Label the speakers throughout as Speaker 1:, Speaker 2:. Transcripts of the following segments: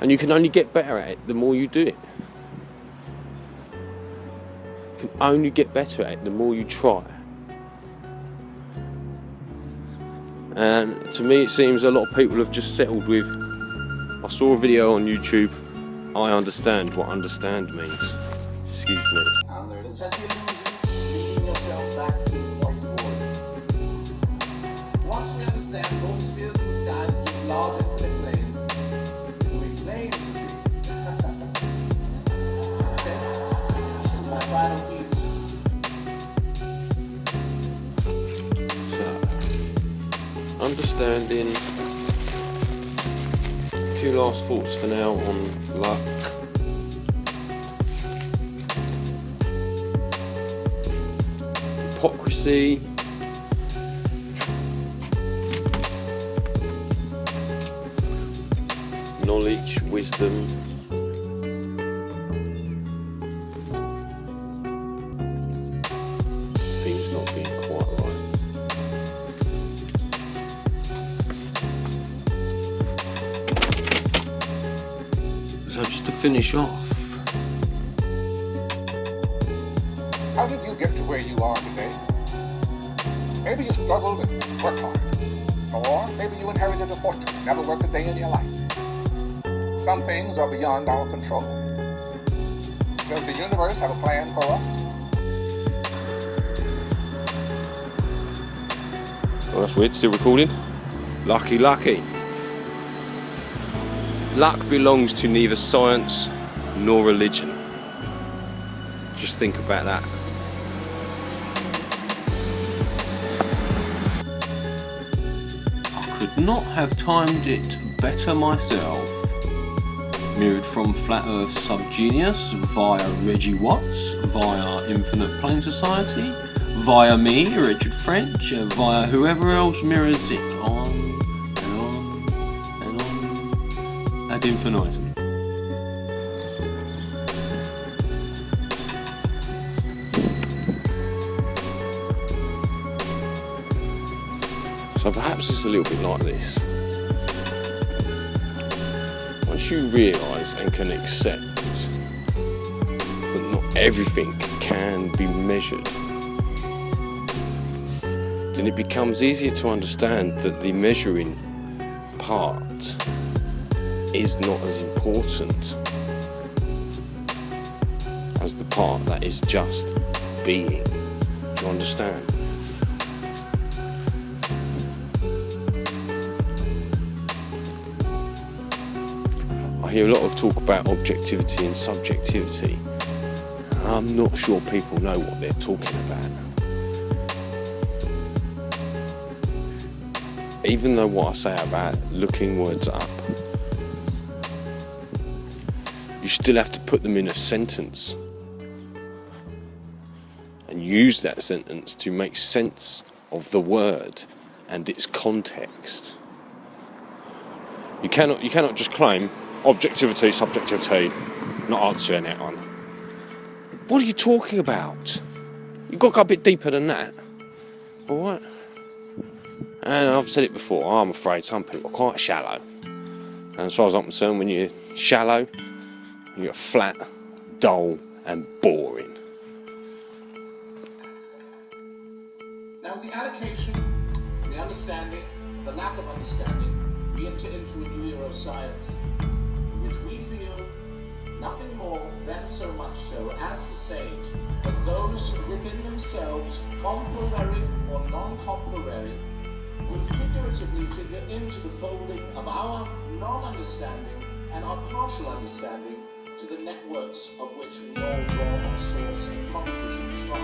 Speaker 1: And you can only get better at it the more you do it. You can only get better at it the more you try. And to me it seems a lot of people have just settled with, I saw a video on YouTube, I understand what understand means. Excuse me.
Speaker 2: Just leading yourself back to the point of origin. Once we understand all the spheres in the skies are just large infinite planes, we planes, you see. Okay? This is my final piece.
Speaker 1: So, understanding. A few last thoughts for now on luck. Hypocrisy. Knowledge, wisdom. Things not being quite right. So just to finish off.
Speaker 3: How did you get to where you are today? Maybe you struggled and worked hard. Or maybe you inherited a fortune and never worked a day in your life. Some things are beyond our control. Does the universe have a plan for us?
Speaker 1: Oh, that's weird, still recording? Lucky. Luck belongs to neither science nor religion. Just think about that. I could not have timed it better myself. Mirrored from Flat Earth Subgenius, via Reggie Watts, via Infinite Plane Society, via me, Richard French, via whoever else mirrors it on and on and on ad infinitum. So perhaps it's a little bit like this. Once you realise and can accept that not everything can be measured, then it becomes easier to understand that the measuring part is not as important as the part that is just being. Do you understand? I hear a lot of talk about objectivity and subjectivity. I'm not sure people know what they're talking about. Even though what I say about looking words up, you still have to put them in a sentence and use that sentence to make sense of the word and its context. You cannot just claim objectivity, subjectivity, not answering that one. What are you talking about? You've got to go a bit deeper than that. Alright? And I've said it before, I'm afraid some people are quite shallow. And as far as I'm concerned, when you're shallow, you're flat, dull, and boring.
Speaker 2: Now the allocation, the understanding, the lack of understanding, we enter into a new era of science, in which we feel nothing more than so much so as to say that those within themselves, complementary or non-complementary, will figuratively figure into the folding of our non-understanding and our partial understanding to the networks of which we all draw our source and conclusions from.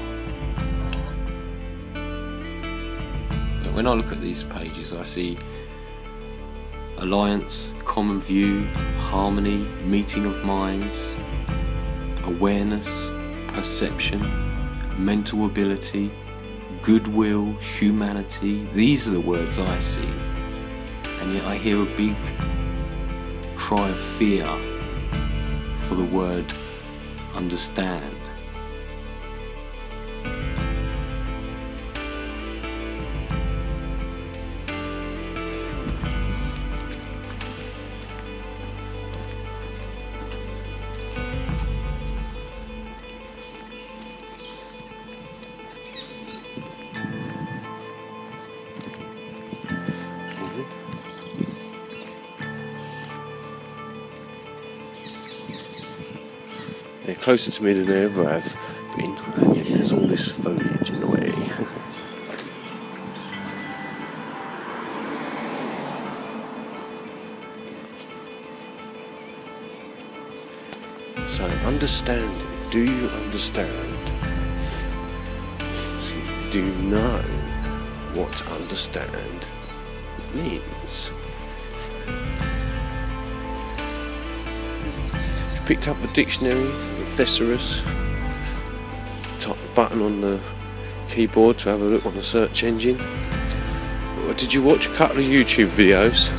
Speaker 1: When I look at these pages, I see alliance, common view, harmony, meeting of minds, awareness, perception, mental ability, goodwill, humanity. These are the words I see. And yet I hear a big cry of fear for the word understand. They're closer to me than they ever have been. And there's all this foliage in the way. So, understanding. Do you understand? Do you know what understand means? If you picked up a dictionary, a thesaurus, type the button on the keyboard to have a look on the search engine, or did you watch a couple of YouTube videos,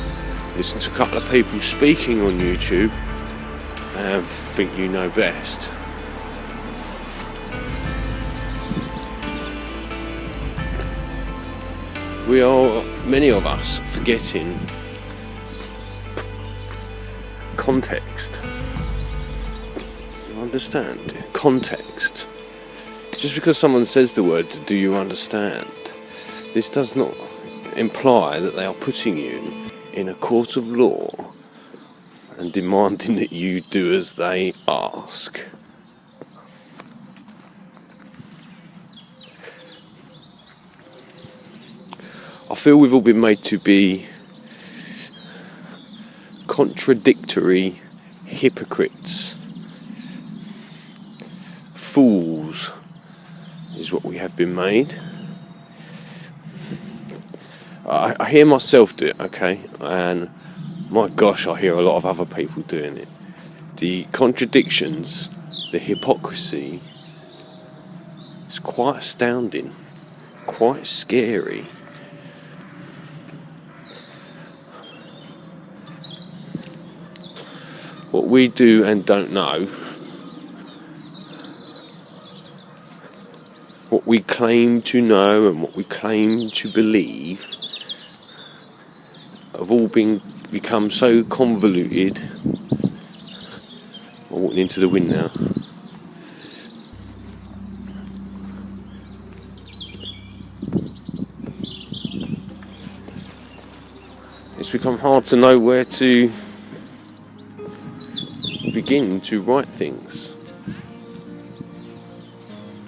Speaker 1: listen to a couple of people speaking on YouTube, and think you know best? We are, many of us, forgetting context. You understand? Context. Just because someone says the word, do you understand? This does not imply that they are putting you in a court of law and demanding that you do as they ask. I feel we've all been made to be contradictory hypocrites. Fools is what we have been made. I hear myself do it, okay, and my gosh, I hear a lot of other people doing it. The contradictions, the hypocrisy, it's quite astounding, quite scary. What we do and don't know, what we claim to know and what we claim to believe, have all become so convoluted. I'm walking into the wind now. It's become hard to know where to begin to write things.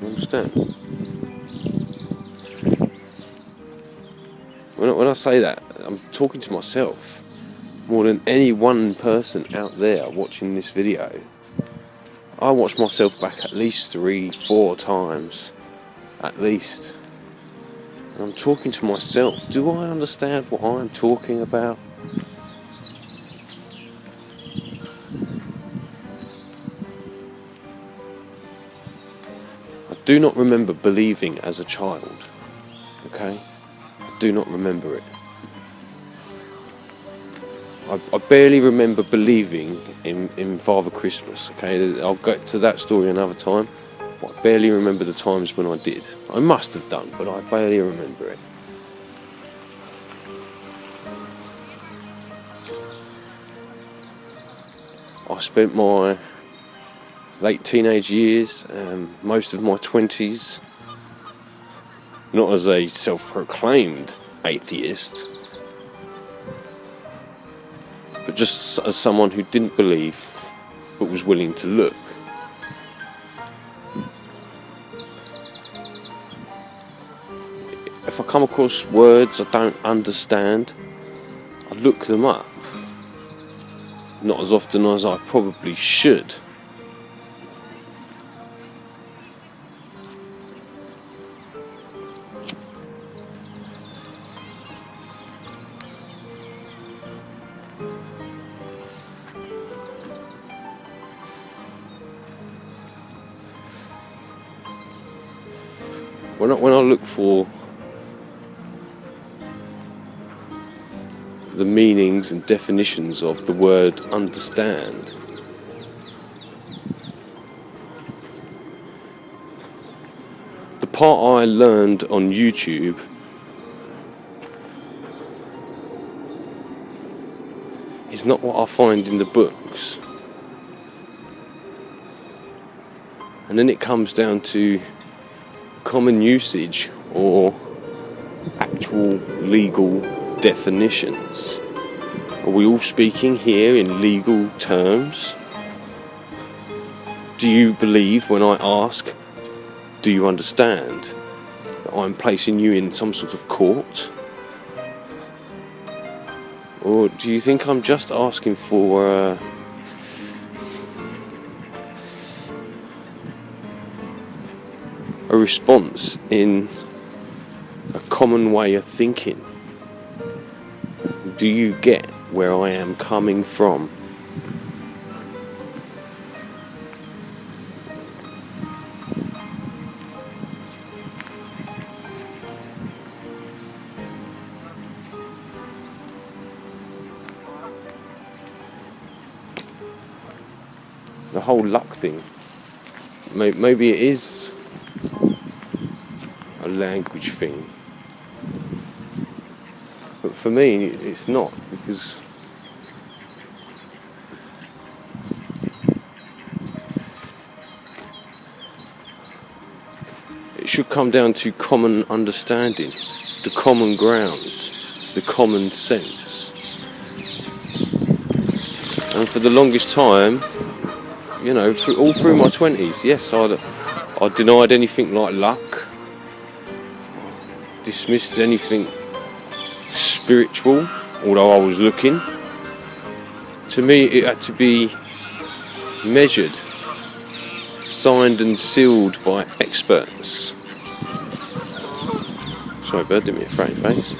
Speaker 1: You understand? When I say that, I'm talking to myself more than any one person out there watching this video. I watch myself back at least 3-4 times, at least. And I'm talking to myself. Do I understand what I'm talking about? I do not remember believing as a child, okay? I do not remember it. I barely remember believing in Father Christmas, okay? I'll get to that story another time. But I barely remember the times when I did. I must have done, but I barely remember it. I spent my late teenage years, most of my 20s, not as a self-proclaimed atheist, but just as someone who didn't believe but was willing to look. If I come across words I don't understand, I look them up. Not as often as I probably should. When I look for the meanings and definitions of the word understand, the part I learned on YouTube is not what I find in the books. And then it comes down to common usage or actual legal definitions. Are we all speaking here in legal terms? Do you believe when I ask, do you understand, that I'm placing you in some sort of court? Or do you think I'm just asking for a response in a common way of thinking? Do you get where I am coming from? The whole luck thing, maybe it is a language thing, but for me it's not, because it should come down to common understanding, the common ground, the common sense. And for the longest time, you know, all through my 20s, yes, I denied anything like luck, dismissed anything spiritual, although I was looking. To me, it had to be measured, signed and sealed by experts. Sorry, bird, didn't mean to throw your face.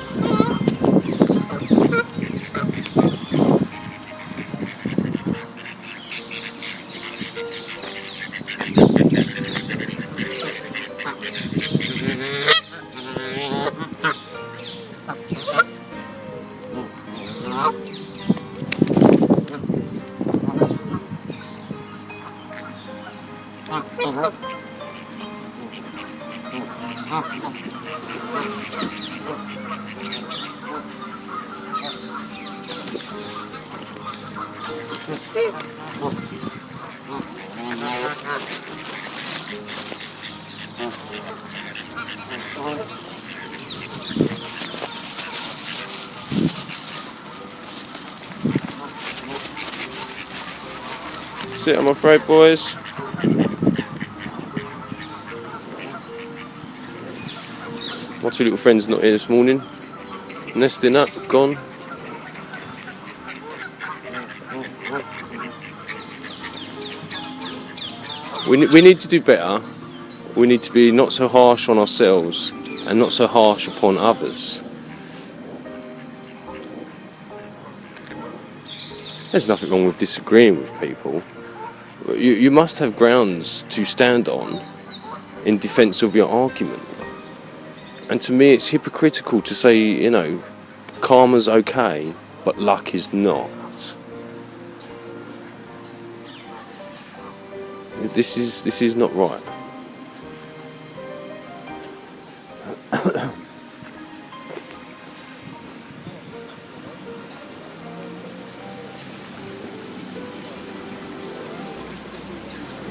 Speaker 1: That's it, I'm afraid, boys. My two little friends not here this morning. Nesting up, gone. We need to do better. We need to be not so harsh on ourselves and not so harsh upon others. There's nothing wrong with disagreeing with people. But you must have grounds to stand on in defence of your argument. And to me, it's hypocritical to say, you know, karma's okay, but luck is not. This is not right.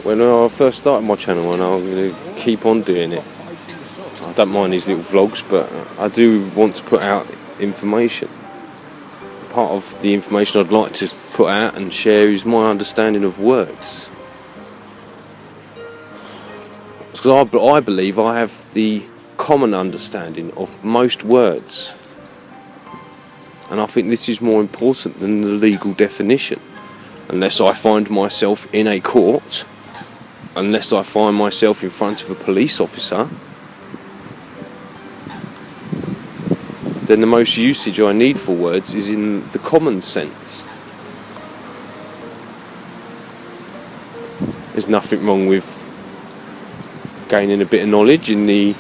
Speaker 1: When I first started my channel, and I'm going to keep on doing it, I don't mind these little vlogs, but I do want to put out information. Part of the information I'd like to put out and share is my understanding of words. Because I believe I have the common understanding of most words. And I think this is more important than the legal definition. Unless I find myself in a court, unless I find myself in front of a police officer, then the most usage I need for words is in the common sense. There's nothing wrong with gaining a bit of knowledge in the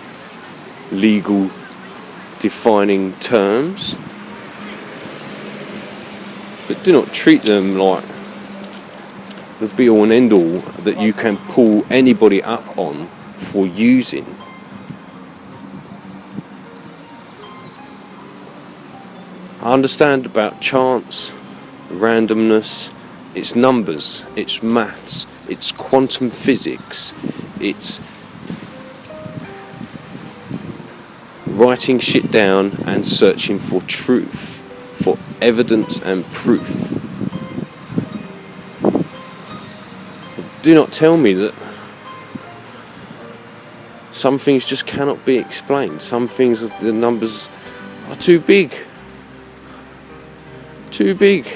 Speaker 1: legal defining terms, but do not treat them like the be all and end all that you can pull anybody up on for using. I understand about chance, randomness, it's numbers, it's maths, it's quantum physics, it's writing shit down and searching for truth, for evidence and proof. do not tell me that some things just cannot be explained. Some things, the numbers are too big. Too big.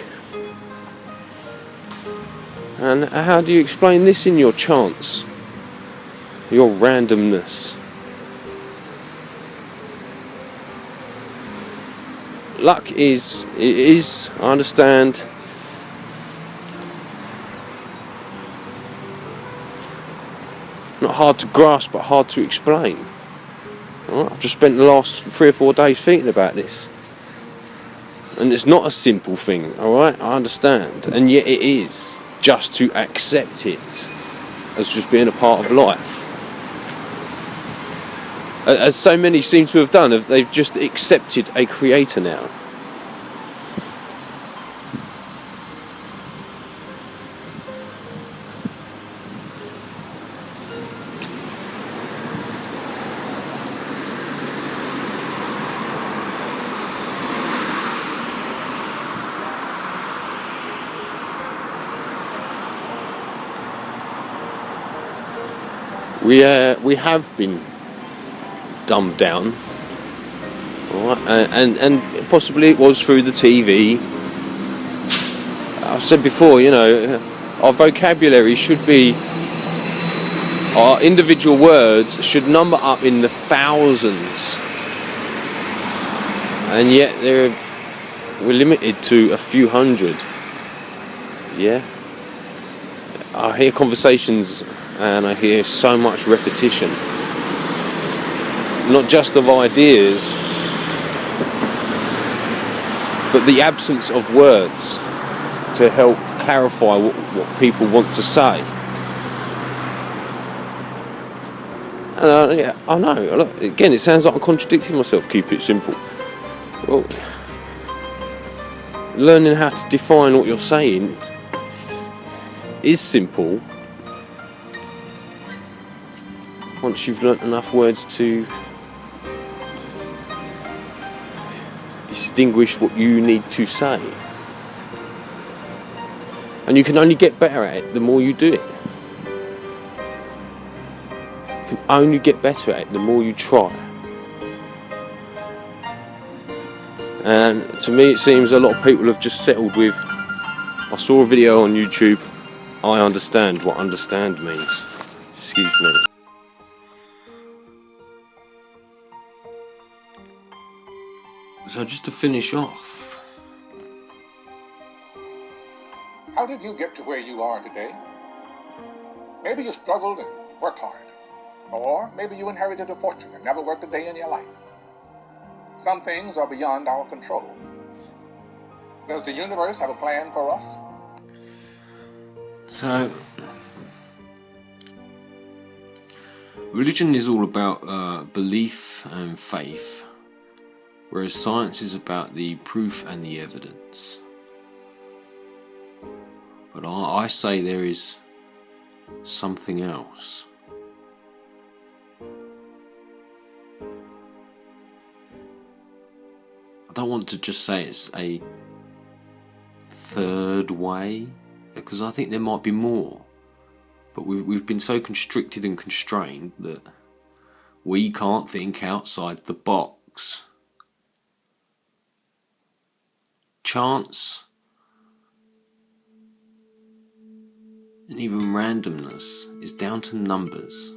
Speaker 1: And how do you explain this in your chance? Your randomness? Luck is, I understand, not hard to grasp, but hard to explain. Right? I've just spent the last 3 or 4 days thinking about this. And it's not a simple thing, alright? I understand. And yet it is, just to accept it as just being a part of life. As so many seem to have done, they've just accepted a creator now. We have been dumbed down, all right? And possibly it was through the TV. I've said before, our vocabulary should be, our individual words should number up in the thousands, and yet we're limited to a few hundred. Yeah, I hear conversations and I hear so much repetition, not just of ideas, but the absence of words to help clarify what people want to say. And I know, look, again, it sounds like I'm contradicting myself. Keep it simple. Well, learning how to define what you're saying is simple once you've learnt enough words to distinguish what you need to say. And you can only get better at it the more you do it. You can only get better at it the more you try. And to me it seems a lot of people have just settled with, I saw a video on YouTube, I understand what understand means. Excuse me. So just to finish off,
Speaker 3: How did you get to where you are today? Maybe you struggled and worked hard. Or maybe you inherited a fortune and never worked a day in your life. Some things are beyond our control. Does the universe have a plan for us?
Speaker 1: so religion is all about belief and faith, whereas science is about the proof and the evidence. But I say there is something else. I don't want to just say it's a third way, because I think there might be more. But we've been so constricted and constrained that we can't think outside the box. Chance and even randomness is down to numbers,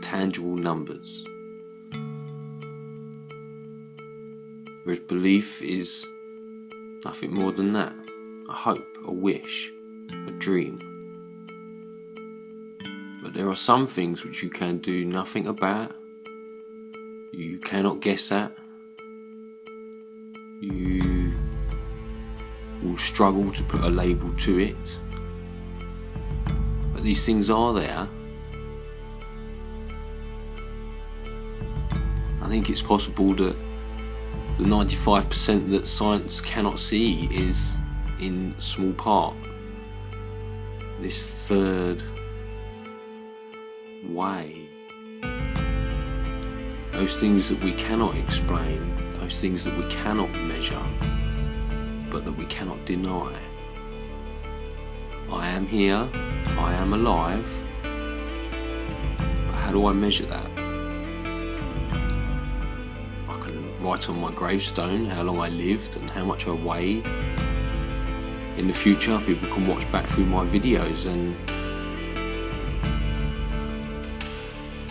Speaker 1: tangible numbers. Whereas belief is nothing more than that, a hope, a wish, a dream. But there are some things which you can do nothing about, you cannot guess at, you will struggle to put a label to it. But these things are there. I think it's possible that the 95% that science cannot see is, in small part, this third way. Those things that we cannot explain, those things that we cannot measure, but that we cannot deny, I am here, I am alive, but how do I measure that? I can write on my gravestone how long I lived and how much I weighed. In the future, people can watch back through my videos and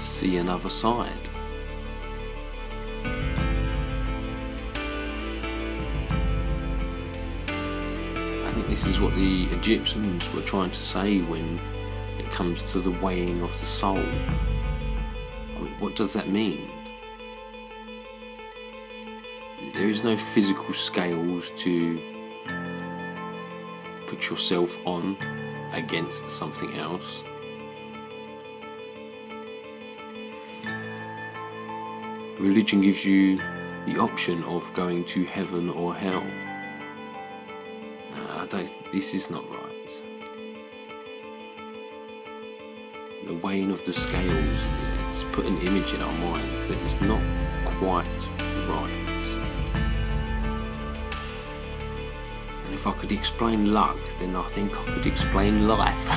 Speaker 1: see another side. I think this is what the Egyptians were trying to say when it comes to the weighing of the soul. I mean, what does that mean? There is no physical scales to put yourself on against something else. Religion gives you the option of going to heaven or hell. This is not right. The weighing of the scales, it's put an image in our mind that is not quite right. And if I could explain luck, then I think I could explain life.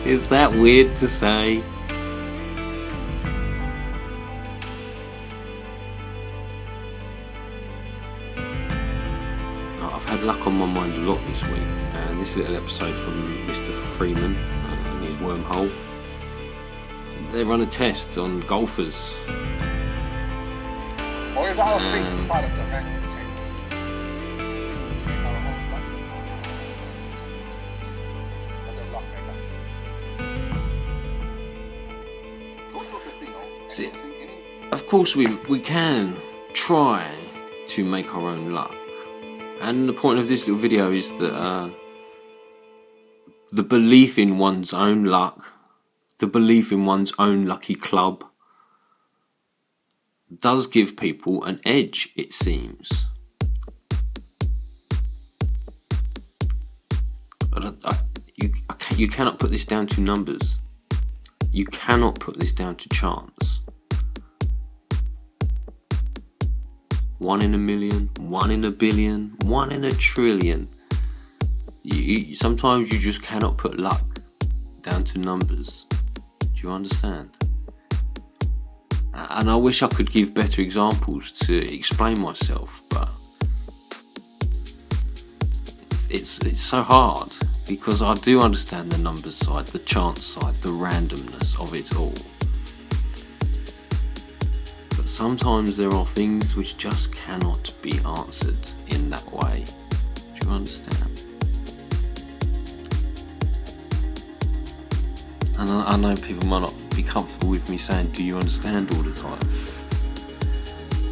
Speaker 1: Is that weird to say? I've had luck on my mind a lot this week, and this little episode from Mr. Freeman and his wormhole. They run a test on golfers.
Speaker 3: Or is our big product of mac and potatoes?
Speaker 1: See, of course we can try to make our own luck. And the point of this little video is that the belief in one's own luck, the belief in one's own lucky club, does give people an edge, it seems. You cannot put this down to numbers. You cannot put this down to chance. 1 in a million, 1 in a billion, 1 in a trillion. Sometimes you just cannot put luck down to numbers. Do you understand? And I wish I could give better examples to explain myself, but it's so hard, because I do understand the numbers side, the chance side, the randomness of it all. Sometimes there are things which just cannot be answered in that way. Do you understand? And I know people might not be comfortable with me saying, do you understand all the time?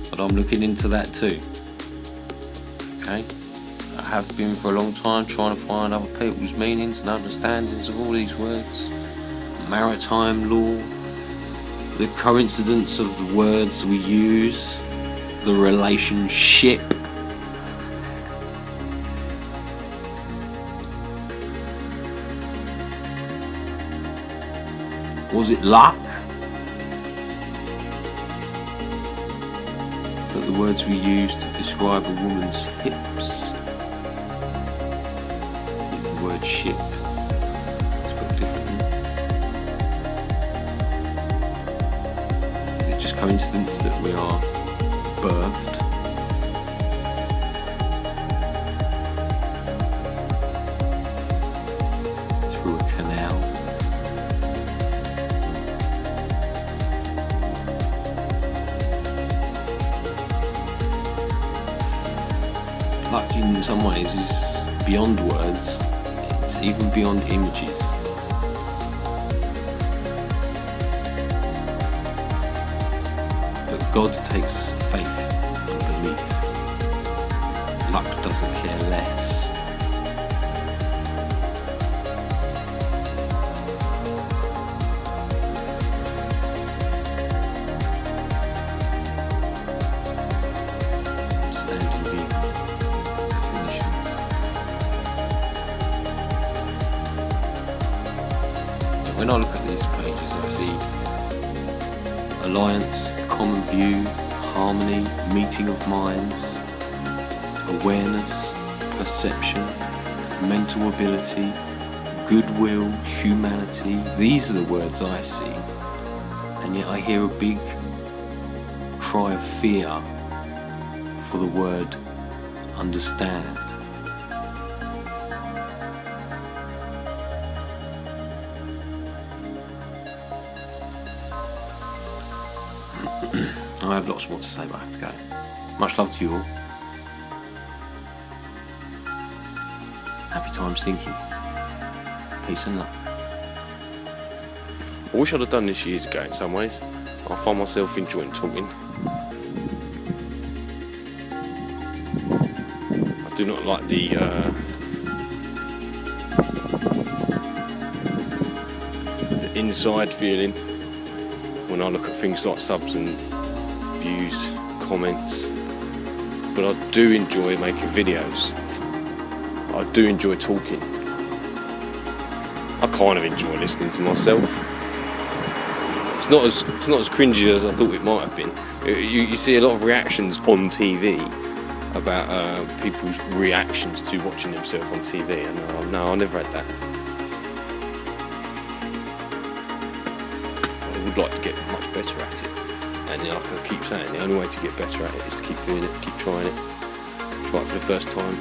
Speaker 1: But I'm looking into that too. Okay? I have been for a long time trying to find other people's meanings and understandings of all these words. Maritime law, the coincidence of the words we use, the relationship. Was it luck that the words we use to describe a woman's hips is the word ship? It's put differently. Is it just coincidence that we are birthed? Through a canal? Luck in some ways is beyond words, it's even beyond images. But God takes faith and belief. Luck doesn't care less. When I look at these pages, I see alliance, common view, harmony, meeting of minds, awareness, perception, mental ability, goodwill, humanity. These are the words I see. And yet I hear a big cry of fear for the word understand. I have lots more to say, but I have to go. Much love to you all. Happy times thinking. Peace and love. I wish I'd have done this years ago in some ways. I find myself enjoying talking. I do not like the inside feeling when I look at things like subs and views, comments, but I do enjoy making videos. I do enjoy talking. I kind of enjoy listening to myself. It's not as cringy as I thought it might have been. You see a lot of reactions on TV about people's reactions to watching themselves on TV, and no, I never had that. I would like to get much better at it, and like I keep saying, the only way to get better at it is to keep doing it, keep trying it, try it for the first time.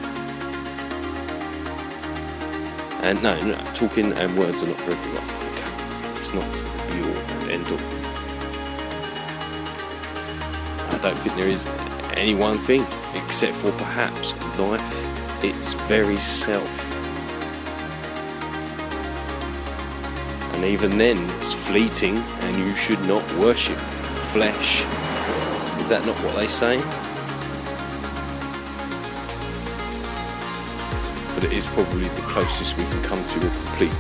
Speaker 1: And no, talking and words are not for everyone. Okay, it's not the be all and end all. I don't think there is any one thing, except for perhaps life. It's very self. And even then, it's fleeting, and you should not worship the flesh. Is that not what they say? But it is probably the closest we can come to a complete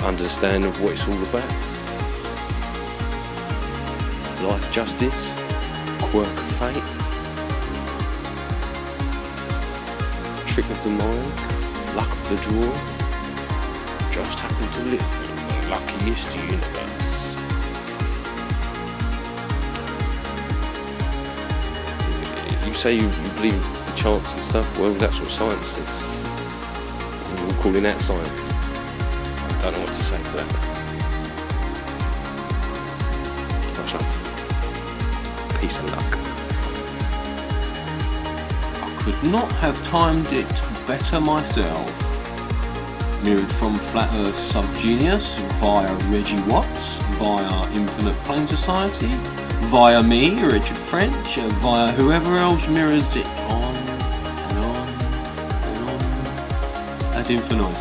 Speaker 1: understanding of what it's all about. Life justice, quirk of fate, trick of the mind, luck of the draw. Just happen to live in the luckiest universe. You say you believe in chance and stuff, well, that's what science is. We're calling that science. I don't know what to say to that. Much love. Peace and luck. I could not have timed it better myself. Mirrored from Flat Earth Subgenius via Reggie Watts, via Infinite Plane Society, via me, Richard French, via whoever else mirrors it on and on and on ad infinitum.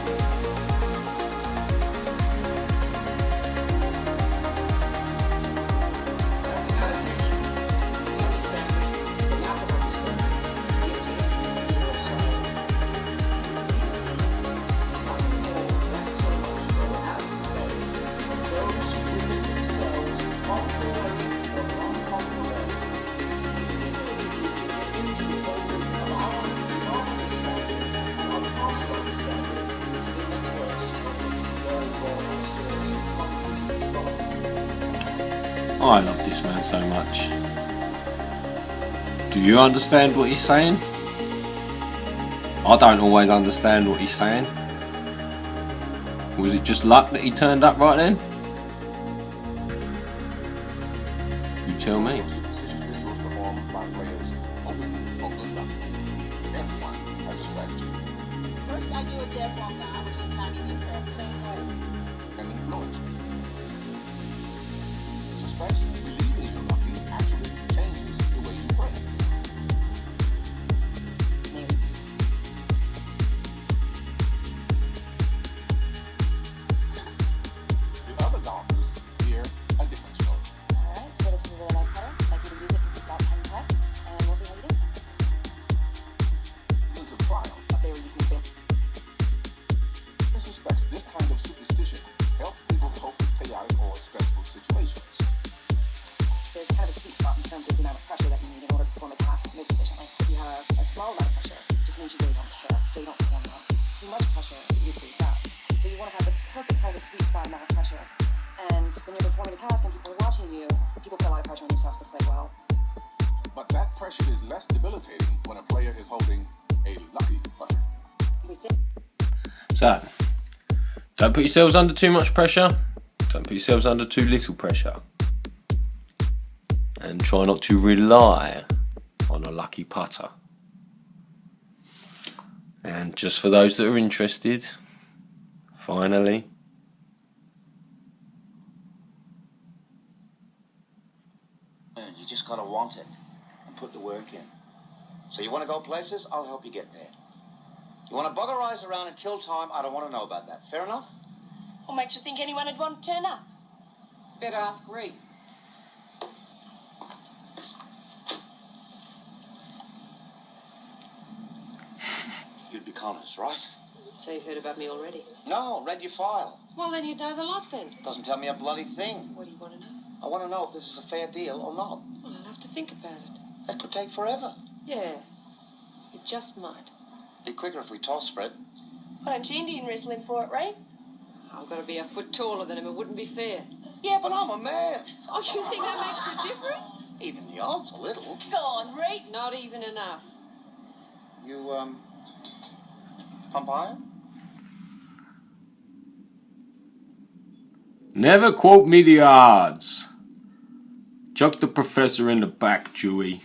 Speaker 1: I love this man so much. Do you understand what he's saying? I don't always understand what he's saying. Was it just luck that he turned up right then? You tell me.
Speaker 4: First I do a dead wrong guy, I would just not give you a clean way.
Speaker 3: And influence. Suspect believing you're lucky actually changes the way you pray.
Speaker 4: Maybe.
Speaker 3: The other golfers hear a different story.
Speaker 4: Alright, so this is a really nice color. I'd like you to use it in about 10 cuts, and we'll see how you do.
Speaker 3: Since a trial,
Speaker 4: What they were using to.
Speaker 3: he suspects this kind of superstition helps people cope with chaotic or stressful situations.
Speaker 4: There's kind of a sweet spot in terms of the amount of pressure that you need in order to perform a task most efficiently. If you have a small amount of pressure, it just means you really don't care, so you don't perform well. Too much pressure, you freeze out. So you want to have the perfect kind of sweet spot amount of pressure. And when you're performing a task and people are watching you, people put a lot of pressure on themselves to play well.
Speaker 3: But that pressure is less debilitating when a player is holding a lucky putter.
Speaker 4: We think
Speaker 1: So, Don't put yourselves under too much pressure. Don't put yourselves under too little pressure. And try not to rely on a lucky putter. And just for those that are interested, finally,
Speaker 5: you just gotta want it and put the work in. So you want to go places? I'll help you get there. You want to bugger eyes around and kill time? I don't want to know about that. Fair enough?
Speaker 6: What makes you think anyone would want to turn up?
Speaker 4: Better ask Reed.
Speaker 5: You'd be Connors, right?
Speaker 4: So you've heard about me already?
Speaker 5: No, read your file.
Speaker 4: Well, then you'd know the lot then.
Speaker 5: Doesn't tell me a bloody thing.
Speaker 4: What do you want to know?
Speaker 5: I want to know if this is a fair deal or not.
Speaker 4: Well, I'll have to think about it.
Speaker 5: That could take forever.
Speaker 4: Yeah, it just might.
Speaker 5: Be quicker if we toss, Fred.
Speaker 6: Why don't you Indian wrestle him for it, Ray?
Speaker 4: I've got to be a foot taller than him. It wouldn't be fair.
Speaker 5: Yeah, but I'm a man.
Speaker 4: Oh, you think that makes a difference?
Speaker 5: Even the odds a little.
Speaker 6: Go on, Ray.
Speaker 4: Not even enough.
Speaker 5: You, pump iron?
Speaker 1: never quote me the odds. Chuck the professor in the back, Chewie.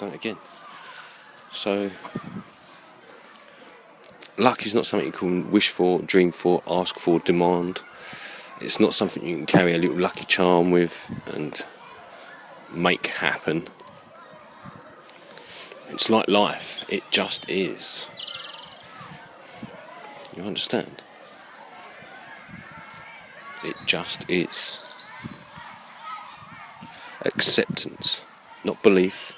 Speaker 1: Done it again. So, luck is not something you can wish for, dream for, ask for, demand. It's not something you can carry a little lucky charm with and make happen. It's like life. It just is. You understand? It just is. Acceptance, not belief.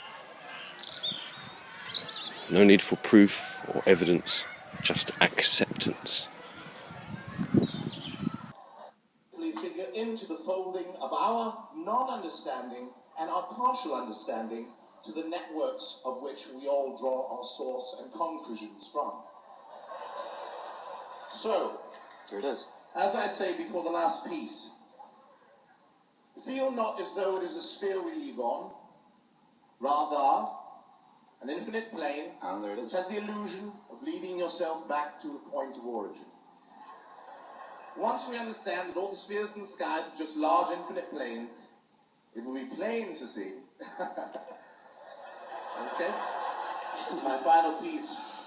Speaker 1: No need for proof or evidence, just acceptance.
Speaker 2: We figure into the folding of our non-understanding and our partial understanding to the networks of which we all draw our source and conclusions from. So,
Speaker 5: There it is.
Speaker 2: as I say before the last piece, feel not as though it is a sphere we live on, rather an infinite plane
Speaker 5: And there it
Speaker 2: which
Speaker 5: is.
Speaker 2: has the illusion of leading yourself back to the point of origin. Once we understand that all the spheres in the skies are just large infinite planes, it will be plain to see. Okay? This is my final piece.